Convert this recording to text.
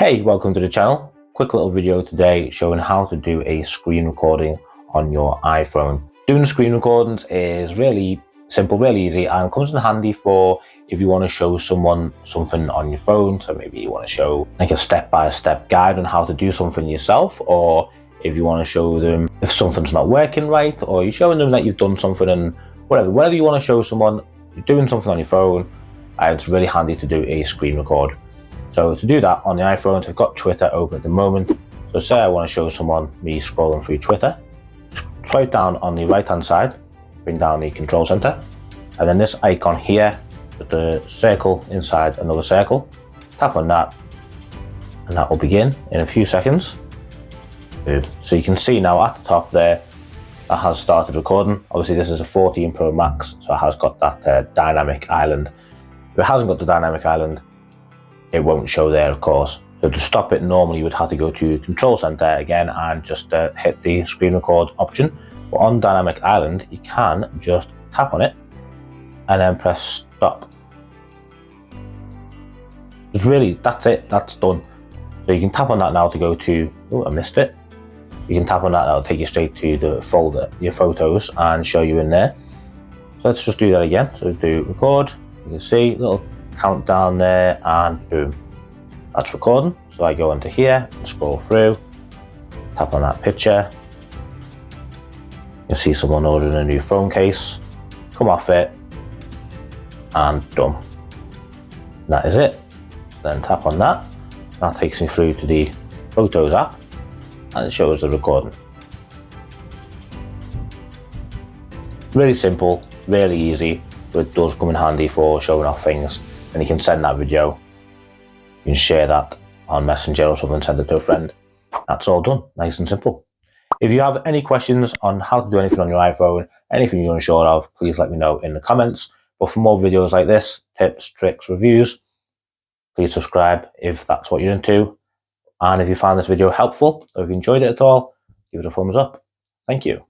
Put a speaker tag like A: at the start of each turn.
A: Hey, welcome to the channel. Quick little video today showing how to do a screen recording on your iPhone. Doing screen recordings is really simple, really easy, and comes in handy for if you want to show someone something on your phone. So maybe you want to show like a step-by-step guide on how to do something yourself, or if you want to show them if something's not working right, or you're showing them that you've done something and whatever you want to show someone, you're doing something on your phone, it's really handy to do a screen record. So to do that on the iPhone, I've got Twitter open at the moment. So say I want to show someone me scrolling through Twitter. Swipe down on the right hand side, bring down the control center, and then this icon here with the circle inside another circle. Tap on that and that will begin in a few seconds. So you can see now at the top there that has started recording. Obviously this is a 14 Pro Max, so it has got that dynamic island. If it hasn't got the dynamic island, it won't show there, of course. So to stop it, normally you would have to go to Control Center again and just hit the screen record option. But on Dynamic Island, you can just tap on it and then press stop. Just really, that's it, that's done. So you can tap on that now to go to, oh, I missed it. You can tap on that, that'll take you straight to the folder, your photos, and show you in there. So let's just do that again. So do record, you can see, little countdown there, and boom, that's recording. So I go into here and scroll through, tap on that picture, you'll see someone ordering a new phone case, come off it, and done. That is it. Then tap on that, that takes me through to the Photos app and it shows the recording. Really simple, really easy, but it does come in handy for showing off things. And you can send that video, you can share that on Messenger or something, send it to a friend. That's all done, nice and simple. If you have any questions on how to do anything on your iPhone, anything you're unsure of, please let me know in the comments. But for more videos like this, tips, tricks, reviews, please subscribe if that's what you're into. And if you found this video helpful, or if you enjoyed it at all, give it a thumbs up. Thank you.